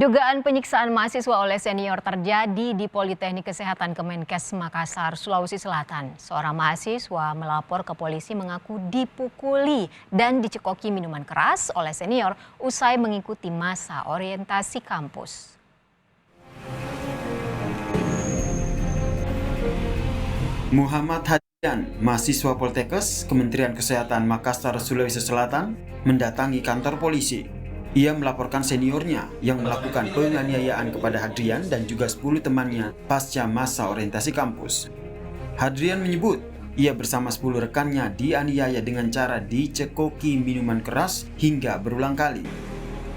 Dugaan penyiksaan mahasiswa oleh senior terjadi di Politeknik Kesehatan Kemenkes Makassar, Sulawesi Selatan. Seorang mahasiswa melapor ke polisi mengaku dipukuli dan dicekoki minuman keras oleh senior usai mengikuti masa orientasi kampus. Muhammad Hadian, mahasiswa Poltekkes Kementerian Kesehatan Makassar, Sulawesi Selatan, mendatangi kantor polisi. Ia melaporkan seniornya yang melakukan penganiayaan kepada Hadrian dan juga 10 temannya pasca masa orientasi kampus. Hadrian menyebut ia bersama 10 rekannya dianiaya dengan cara dicekoki minuman keras hingga berulang kali.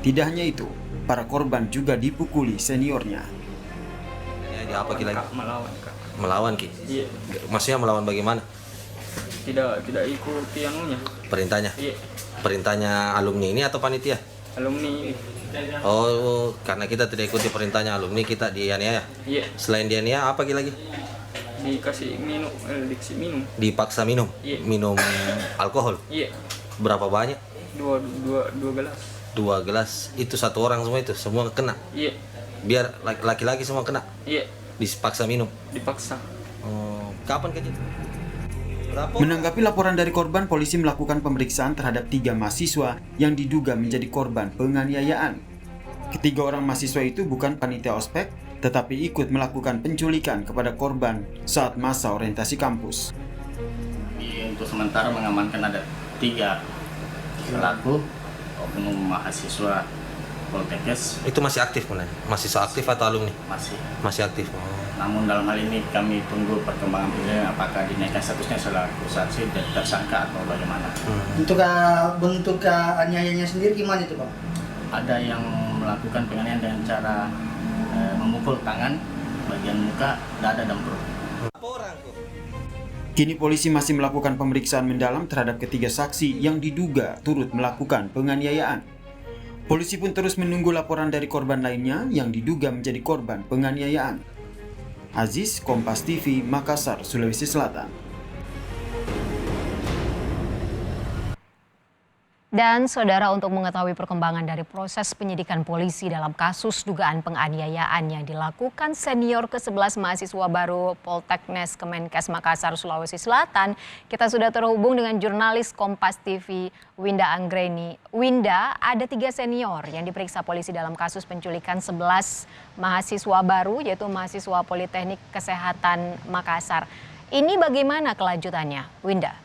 Tidak hanya itu, para korban juga dipukuli seniornya. Ya, apa lagi? Melawan, Kak. Melawan, Ki? Iya. Maksudnya melawan bagaimana? Tidak ikuti anunya. Perintahnya? Iya. Perintahnya alumni ini atau panitia? Alumni. Oh, karena kita tidak ikuti perintahnya alumni, kita dianiaya. Iya. Selain dianiaya, apa lagi? Dikasih minum, Dipaksa minum? Iya. Minum alkohol? Iya. Berapa banyak? Dua gelas. 2 gelas. Itu satu orang semua itu? Semua kena? Iya. Biar laki-laki semua kena? Iya. Dipaksa minum? Dipaksa. Oh, kapan kejadian? Menanggapi laporan dari korban, polisi melakukan pemeriksaan terhadap 3 mahasiswa yang diduga menjadi korban penganiayaan. Ketiga orang mahasiswa itu bukan panitia ospek, tetapi ikut melakukan penculikan kepada korban saat masa orientasi kampus. Untuk sementara mengamankan ada 3 pelaku oknum mahasiswa Poltekkes. Itu masih aktif, mahasiswa aktif atau alumni? Masih aktif. Oh. Namun dalam hal ini kami tunggu perkembangan penyelidikan apakah dinaikkan statusnya selaku saksi dan tersangka atau bagaimana. Bentuk aniayanya sendiri gimana itu, Pak? Ada yang melakukan penganiayaan dengan cara memukul tangan, bagian muka, dada dan perut. Kini polisi masih melakukan pemeriksaan mendalam terhadap ketiga saksi yang diduga turut melakukan penganiayaan. Polisi pun terus menunggu laporan dari korban lainnya yang diduga menjadi korban penganiayaan. Aziz, Kompas TV, Makassar, Sulawesi Selatan. Dan saudara, untuk mengetahui perkembangan dari proses penyidikan polisi dalam kasus dugaan penganiayaan yang dilakukan senior ke-11 mahasiswa baru Poltekkes Kemenkes Makassar, Sulawesi Selatan, kita sudah terhubung dengan jurnalis Kompas TV Winda Anggreni. Winda, ada 3 senior yang diperiksa polisi dalam kasus penculikan 11 mahasiswa baru, yaitu mahasiswa Politeknik Kesehatan Makassar. Ini bagaimana kelanjutannya, Winda?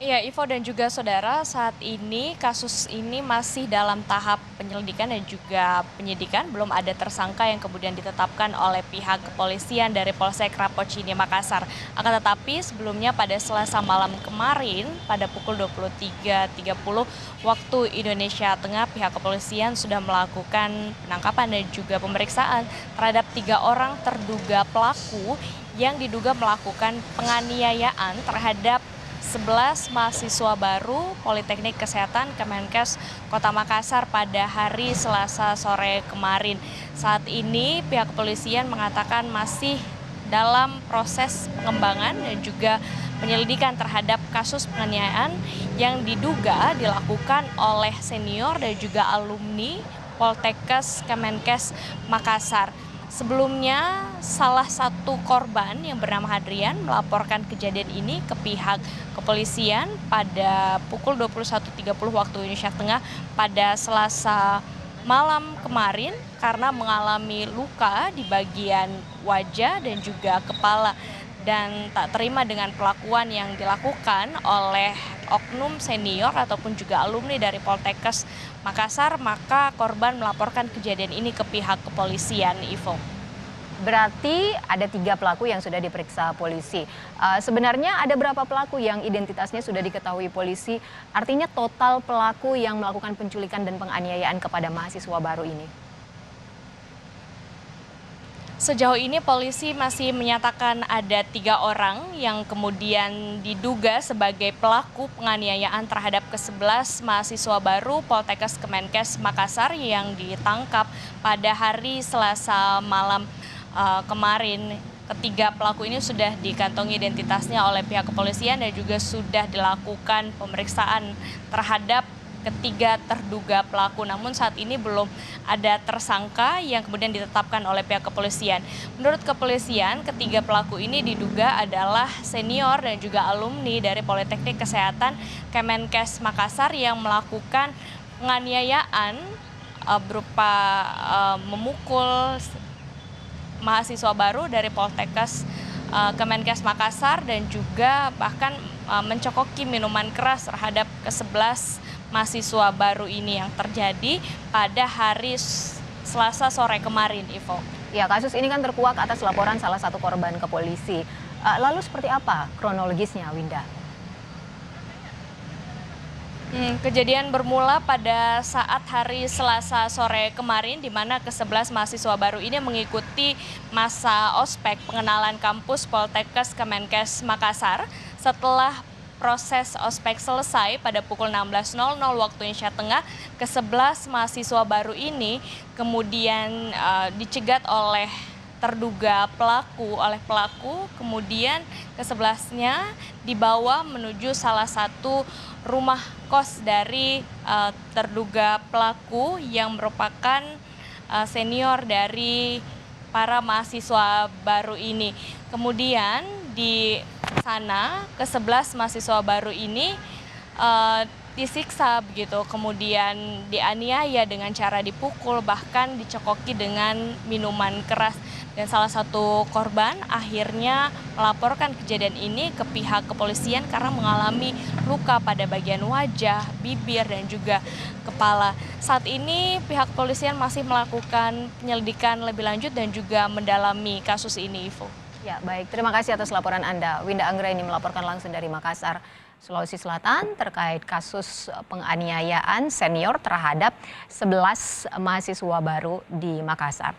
Iya, Ivo dan juga saudara, saat ini kasus ini masih dalam tahap penyelidikan dan juga penyidikan. Belum ada tersangka yang kemudian ditetapkan oleh pihak kepolisian dari Polsek Rapocini Makassar. Akan tetapi sebelumnya pada Selasa malam kemarin pada pukul 23.30 waktu Indonesia Tengah, pihak kepolisian sudah melakukan penangkapan dan juga pemeriksaan terhadap 3 orang terduga pelaku yang diduga melakukan penganiayaan terhadap 11 mahasiswa baru Politeknik Kesehatan Kemenkes Kota Makassar pada hari Selasa sore kemarin. Saat ini pihak kepolisian mengatakan masih dalam proses pengembangan dan juga penyelidikan terhadap kasus penganiayaan yang diduga dilakukan oleh senior dan juga alumni Poltekkes Kemenkes Makassar. Sebelumnya, salah satu korban yang bernama Hadrian melaporkan kejadian ini ke pihak kepolisian pada pukul 21.30 waktu Indonesia Tengah pada Selasa malam kemarin karena mengalami luka di bagian wajah dan juga kepala dan tak terima dengan perlakuan yang dilakukan oleh oknum senior ataupun juga alumni dari Poltekkes Makassar, maka korban melaporkan kejadian ini ke pihak kepolisian, Ivo. Berarti ada 3 pelaku yang sudah diperiksa polisi. Sebenarnya ada berapa pelaku yang identitasnya sudah diketahui polisi? Artinya total pelaku yang melakukan penculikan dan penganiayaan kepada mahasiswa baru ini? Sejauh ini polisi masih menyatakan ada 3 orang yang kemudian diduga sebagai pelaku penganiayaan terhadap ke-11 mahasiswa baru Poltekkes Kemenkes Makassar yang ditangkap pada hari Selasa malam kemarin. Ketiga pelaku ini sudah dikantongi identitasnya oleh pihak kepolisian dan juga sudah dilakukan pemeriksaan terhadap ketiga terduga pelaku. Namun saat ini belum ada tersangka yang kemudian ditetapkan oleh pihak kepolisian. Menurut kepolisian, ketiga pelaku ini diduga adalah senior dan juga alumni dari Politeknik Kesehatan Kemenkes Makassar yang melakukan penganiayaan berupa memukul mahasiswa baru dari Poltekkes Kemenkes Makassar dan juga bahkan mencokoki minuman keras terhadap ke-11 mahasiswa baru ini yang terjadi pada hari Selasa sore kemarin, Ivo. Ya, kasus ini kan terkuak atas laporan salah satu korban ke polisi. Lalu seperti apa kronologisnya, Winda? Kejadian bermula pada saat hari Selasa sore kemarin di mana ke-11 mahasiswa baru ini mengikuti masa ospek pengenalan kampus Poltekkes Kemenkes Makassar. Setelah proses ospek selesai pada pukul 16.00 waktu Indonesia Tengah, ke-11 mahasiswa baru ini kemudian dicegat oleh terduga pelaku, kemudian ke-11-nya dibawa menuju salah satu rumah kos dari terduga pelaku yang merupakan senior dari para mahasiswa baru ini. Kemudian di sana ke-11 mahasiswa baru ini disiksa begitu, kemudian dianiaya dengan cara dipukul, bahkan dicekoki dengan minuman keras. Dan salah satu korban akhirnya melaporkan kejadian ini ke pihak kepolisian karena mengalami luka pada bagian wajah, bibir, dan juga kepala. Saat ini pihak kepolisian masih melakukan penyelidikan lebih lanjut dan juga mendalami kasus ini, Ivo. Ya, baik. Terima kasih atas laporan Anda. Winda Anggraini melaporkan langsung dari Makassar, Sulawesi Selatan terkait kasus penganiayaan senior terhadap 11 mahasiswa baru di Makassar.